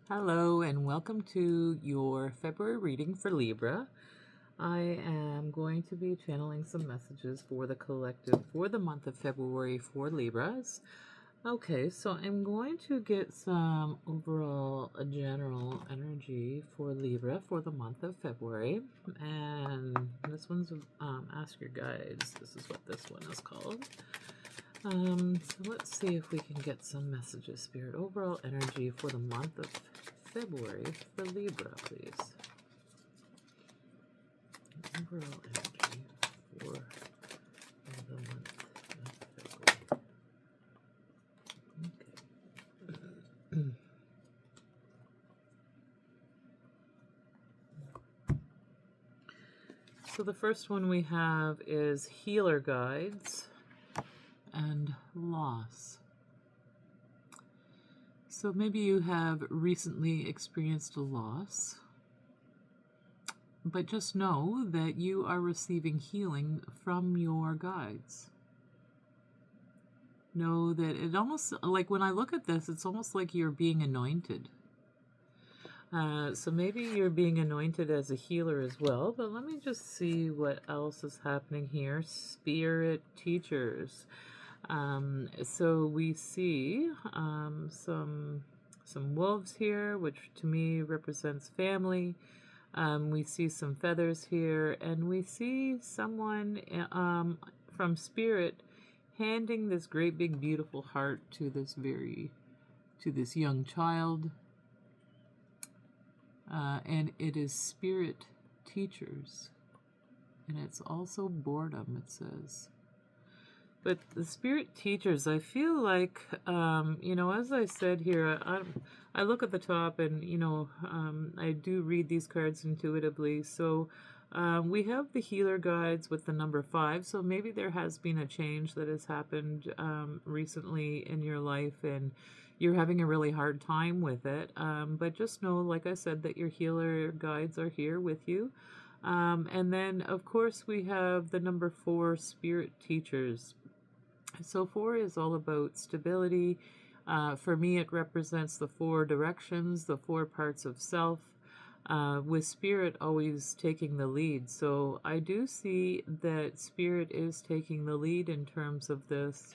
Hello and welcome to your February reading for Libra. I am going to be channeling some messages for the collective for the month of February for Libras. Okay, so I'm going to get some overall general energy for Libra for the month of February. And this one's Ask Your Guides. This is what this one is called. So let's see if we can get some messages, Spirit. Overall energy for the month of February for Libra, please. Overall energy for the month of February. Okay. So the first one we have is Healer Guides and Loss. So maybe you have recently experienced a loss, but just know that you are receiving healing from your guides. Know that it almost, like when I look at this, it's almost like you're being anointed. So maybe you're being anointed as a healer as well, but let me just see what else is happening here. Spirit teachers. So we see some wolves here, which to me represents family. We see some feathers here, and we see someone from Spirit handing this great big beautiful heart to this young child. And it is Spirit teachers, and it's also boredom, it says. But the Spirit teachers, I feel like, as I said here, I look at the top and, I do read these cards intuitively. So we have the Healer Guides with the number 5. So maybe there has been a change that has happened recently in your life, and you're having a really hard time with it. But just know, like I said, that your Healer Guides are here with you. And then, of course, we have the number 4, Spirit teachers. So 4 is all about stability. For me, it represents the 4 directions, the 4 parts of self, with Spirit always taking the lead. So I do see that Spirit is taking the lead in terms of this.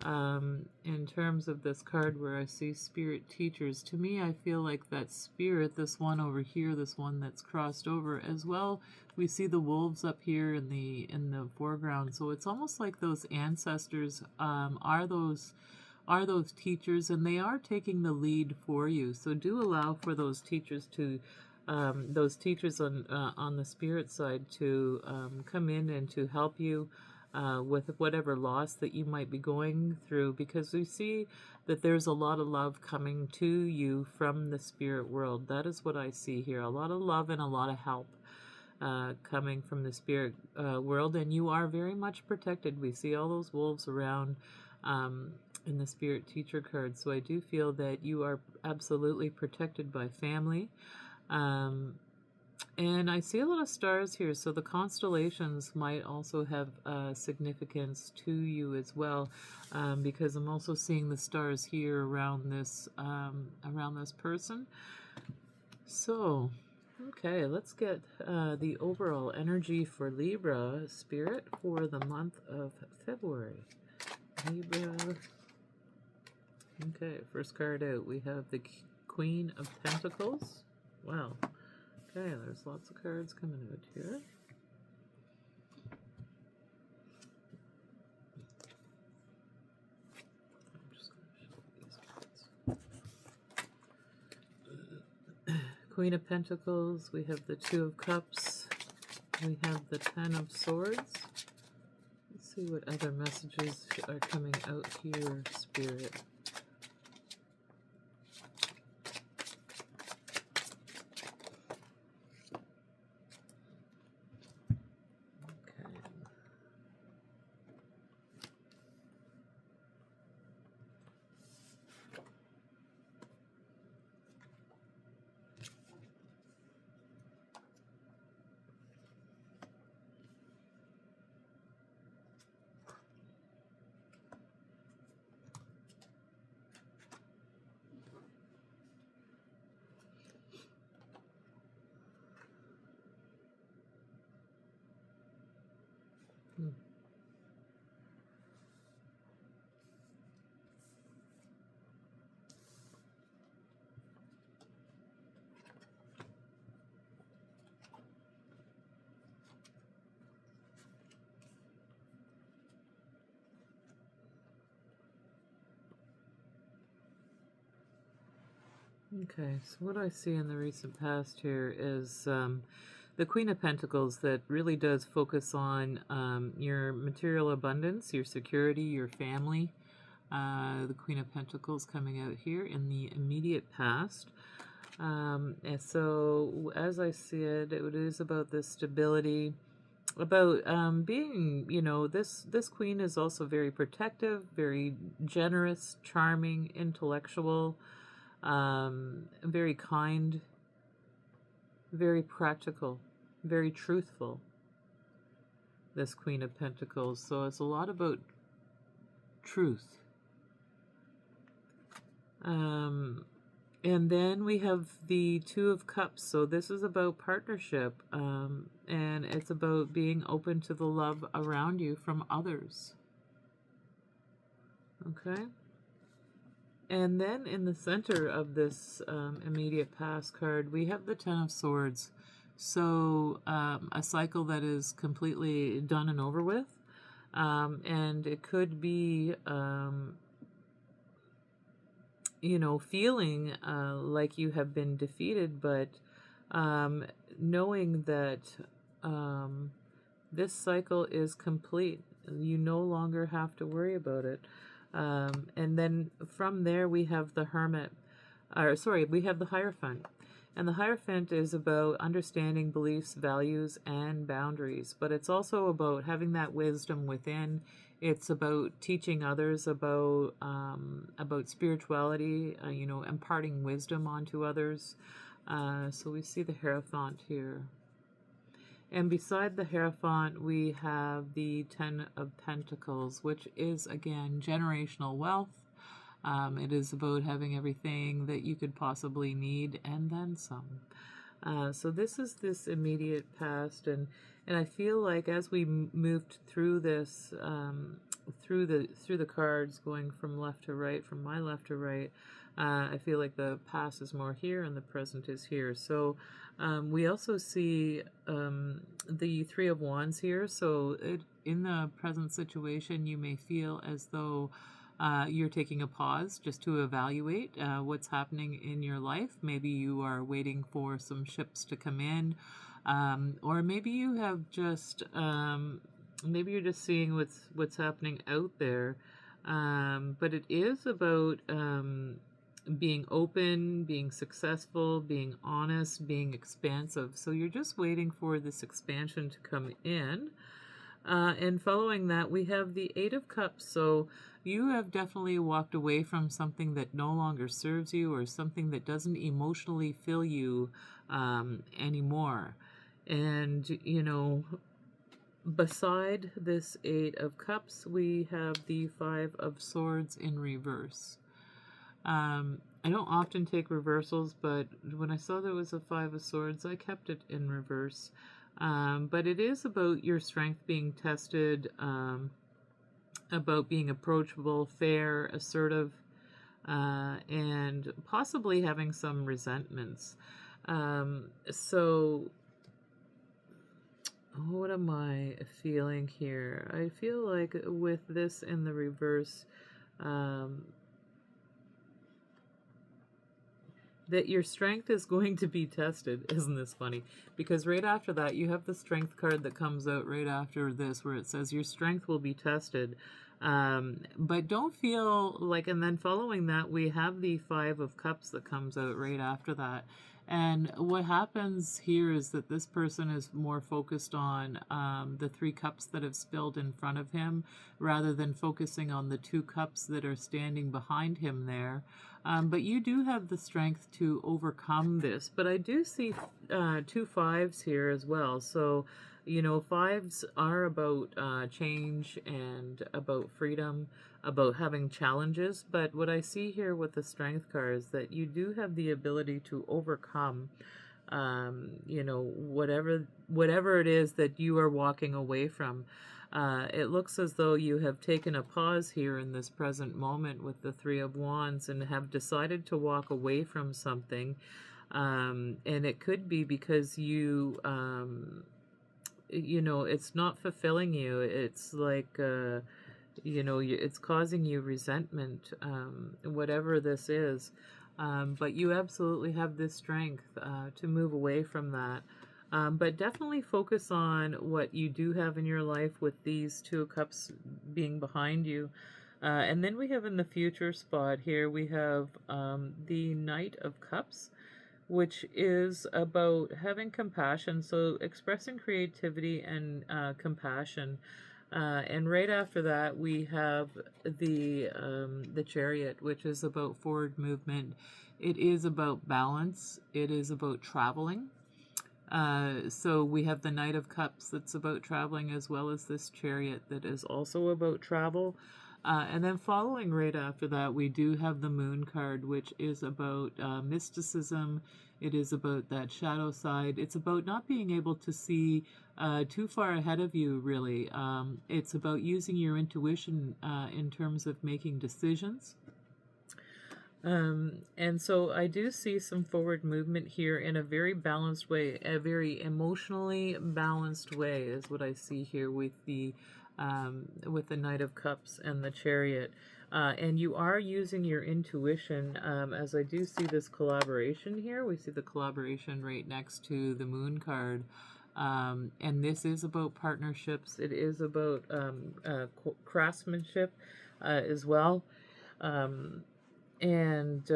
In terms of this card where I see Spirit teachers, to me I feel like that Spirit, this one over here, this one that's crossed over as well, we see the wolves up here in the foreground. So it's almost like those ancestors are those teachers, and they are taking the lead for you. So do allow for those teachers to on the Spirit side to come in and to help you with whatever loss that you might be going through, because we see that there's a lot of love coming to you from the spirit world. That is what I see here. A lot of love and a lot of help coming from the spirit world, and you are very much protected. We see all those wolves around in the Spirit teacher card. So I do feel that you are absolutely protected by family. And I see a lot of stars here, so the constellations might also have significance to you as well, because I'm also seeing the stars here around this person. So, okay, let's get the overall energy for Libra, Spirit, for the month of February. Libra. Okay, first card out, we have the Queen of Pentacles. Wow. Okay, there's lots of cards coming out here. I'm just going to show these cards. Queen of Pentacles, we have the Two of Cups, we have the Ten of Swords. Let's see what other messages are coming out here, Spirit. Hmm. Okay, so what I see in the recent past here is the Queen of Pentacles that really does focus on your material abundance, your security, your family. The Queen of Pentacles coming out here in the immediate past. And so, as I see it, it is about this stability, about being, this queen is also very protective, very generous, charming, intellectual, very kind, very practical, very truthful, this Queen of Pentacles. So it's a lot about truth. And then we have the Two of Cups. So this is about partnership, and it's about being open to the love around you from others. Okay? And then in the center of this immediate past card, we have the Ten of Swords. So a cycle that is completely done and over with. And it could be, feeling like you have been defeated, but knowing that this cycle is complete. You no longer have to worry about it. And then from there we have the Hermit, we have the Hierophant. And the Hierophant is about understanding beliefs, values, and boundaries. But it's also about having that wisdom within. It's about teaching others about spirituality, imparting wisdom onto others. So we see the Hierophant here. And beside the Hierophant, we have the Ten of Pentacles, which is, again, generational wealth. It is about having everything that you could possibly need and then some. So this is this immediate past, and I feel like as we moved through this, through the cards, going from left to right, from my left to right, I feel like the past is more here and the present is here. So we also see the Three of Wands here. So in the present situation, you may feel as though you're taking a pause just to evaluate what's happening in your life. Maybe you are waiting for some ships to come in, or maybe you have just maybe you're just seeing what's happening out there. But it is about being open, being successful, being honest, being expansive. So you're just waiting for this expansion to come in. And following that, we have the Eight of Cups. So you have definitely walked away from something that no longer serves you, or something that doesn't emotionally fill you anymore. And, beside this Eight of Cups, we have the Five of Swords in reverse. I don't often take reversals, but when I saw there was a Five of Swords, I kept it in reverse. But it is about your strength being tested, about being approachable, fair, assertive, and possibly having some resentments. So what am I feeling here? I feel like with this in the reverse, that your strength is going to be tested. Isn't this funny? Because right after that, you have the Strength card that comes out right after this, where it says your strength will be tested. But don't feel like, and then following that, we have the Five of Cups that comes out right after that. And what happens here is that this person is more focused on the Three Cups that have spilled in front of him, rather than focusing on the Two Cups that are standing behind him there. But you do have the strength to overcome this. But I do see two fives here as well. So, fives are about change and about freedom, about having challenges. But what I see here with the Strength card is that you do have the ability to overcome, whatever it is that you are walking away from. It looks as though you have taken a pause here in this present moment with the Three of Wands and have decided to walk away from something. And it could be because you know, it's not fulfilling you. It's like, you know, it's causing you resentment, whatever this is. But you absolutely have this strength to move away from that. But definitely focus on what you do have in your life with these Two of Cups being behind you. And then we have in the future spot here, we have the Knight of Cups, which is about having compassion, so expressing creativity and compassion. And right after that, we have the Chariot, which is about forward movement. It is about balance. It is about traveling. So we have the Knight of Cups that's about traveling, as well as this Chariot that is also about travel. And then following right after that, we do have the Moon card, which is about mysticism. It is about that shadow side. It's about not being able to see too far ahead of you, really. It's about using your intuition in terms of making decisions. And so I do see some forward movement here in a very balanced way, a very emotionally balanced way is what I see here with the Knight of Cups and the Chariot. And you are using your intuition, as I do see this collaboration here. We see the collaboration right next to the Moon card. And this is about partnerships. It is about craftsmanship as well. And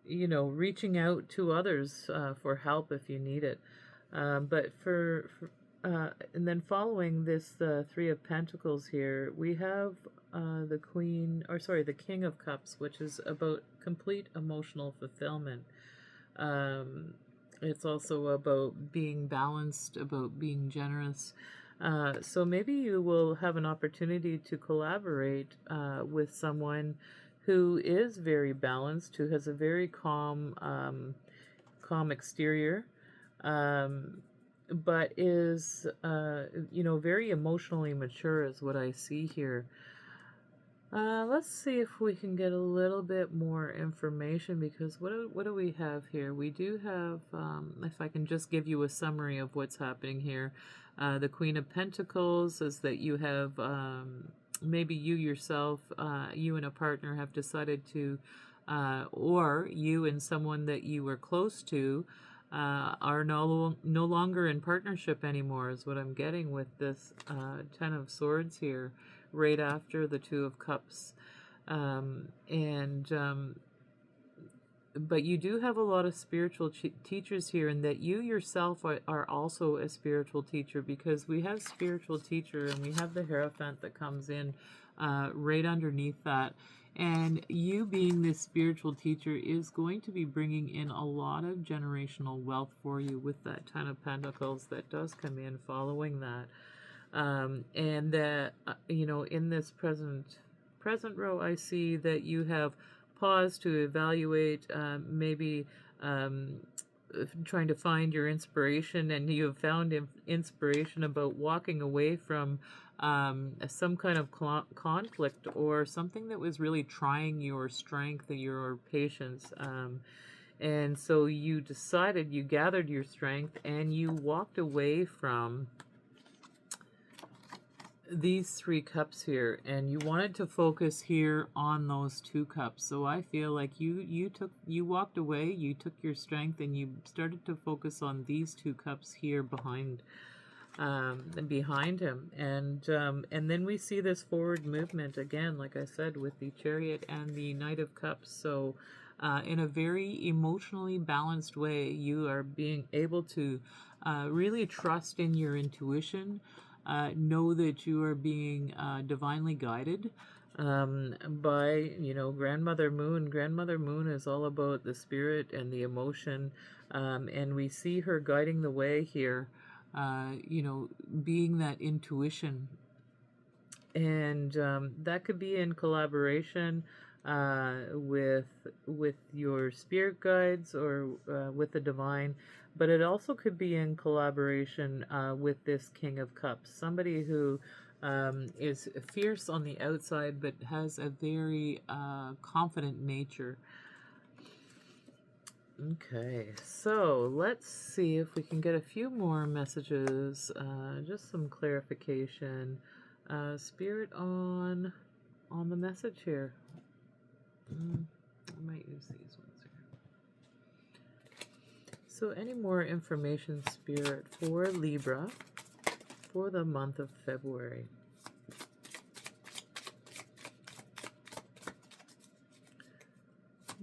you know, reaching out to others for help if you need it. But and then following this, the Three of Pentacles here, we have the King of Cups, which is about complete emotional fulfillment. It's also about being balanced, about being generous. So maybe you will have an opportunity to collaborate with someone who is very balanced, who has a very calm exterior, but is, you know, very emotionally mature is what I see here. Let's see if we can get a little bit more information, because what do we have here? We do have, if I can just give you a summary of what's happening here, the Queen of Pentacles is that you have, maybe you yourself, you and a partner have decided to, or you and someone that you were close to, are no longer in partnership anymore, is what I'm getting with this Ten of Swords here, right after the Two of Cups. But you do have a lot of spiritual teachers here, and that you yourself are also a spiritual teacher, because we have spiritual teacher and we have the Hierophant that comes in right underneath that. And you being this spiritual teacher is going to be bringing in a lot of generational wealth for you with that Ten of Pentacles that does come in following that. And that, you know, in this present row, I see that you have paused to evaluate, maybe trying to find your inspiration, and you have found inspiration about walking away from some kind of conflict or something that was really trying your strength and your patience. And so you decided, you gathered your strength and you walked away from these Three Cups here, and you wanted to focus here on those Two Cups. So I feel like you walked away, you took your strength, and you started to focus on these Two Cups here behind him. And then we see this forward movement again, like I said, with the Chariot and the Knight of Cups. So in a very emotionally balanced way, you are being able to really trust in your intuition. Know that you are being divinely guided by, you know, Grandmother Moon. Grandmother Moon is all about the spirit and the emotion, and we see her guiding the way here, you know, being that intuition. And that could be in collaboration with your spirit guides or with the divine, but it also could be in collaboration with this King of Cups, somebody who is fierce on the outside but has a very confident nature. Okay, so let's see if we can get a few more messages, just some clarification. Spirit on the message here. I might use these ones here. So any more information, Spirit, for Libra for the month of February?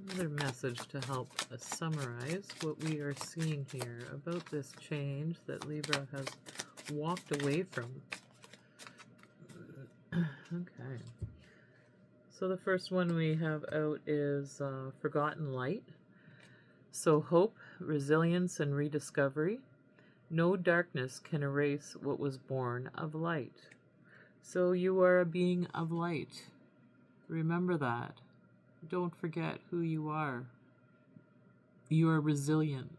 Another message to help us summarize what we are seeing here about this change that Libra has walked away from. Okay. So the first one we have out is Forgotten Light. So hope, resilience, and rediscovery. No darkness can erase what was born of light. So you are a being of light. Remember that. Don't forget who you are. You are resilient.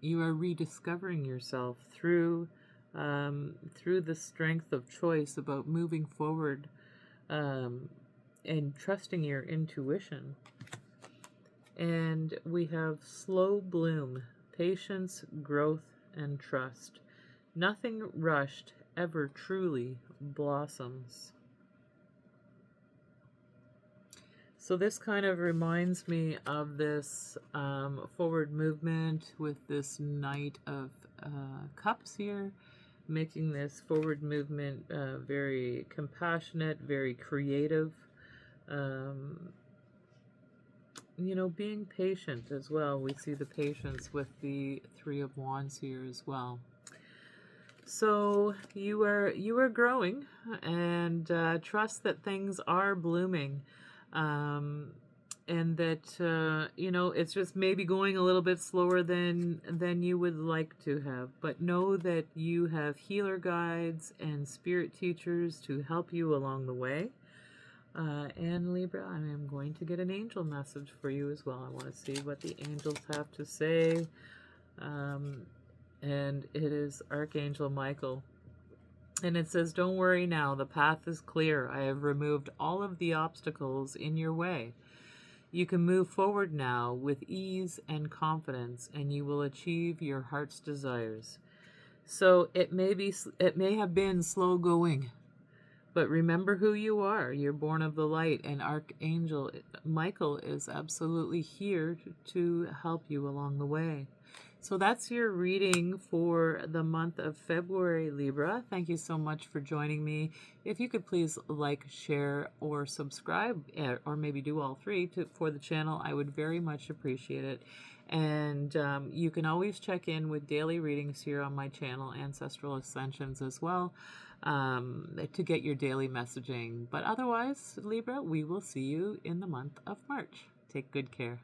You are rediscovering yourself through the strength of choice about moving forward and trusting your intuition. And we have slow bloom, patience, growth, and trust. Nothing rushed ever truly blossoms. So this kind of reminds me of this forward movement with this Knight of Cups here, making this forward movement very compassionate, very creative. You know, being patient as well. We see the patience with the Three of Wands here as well. So you are growing, and trust that things are blooming, and that you know, it's just maybe going a little bit slower than you would like to have. But know that you have healer guides and spirit teachers to help you along the way. And Libra, I am going to get an angel message for you as well. I want to see what the angels have to say. And it is Archangel Michael. And it says, don't worry now, the path is clear. I have removed all of the obstacles in your way. You can move forward now with ease and confidence, and you will achieve your heart's desires. So it may have been slow going, but remember who you are. You're born of the light, and Archangel Michael is absolutely here to help you along the way. So that's your reading for the month of February, Libra. Thank you so much for joining me. If you could please like, share, or subscribe, or maybe do all three for the channel, I would very much appreciate it. And you can always check in with daily readings here on my channel, Ancestral Ascensions, as well, to get your daily messaging. But otherwise, Libra, we will see you in the month of March. Take good care.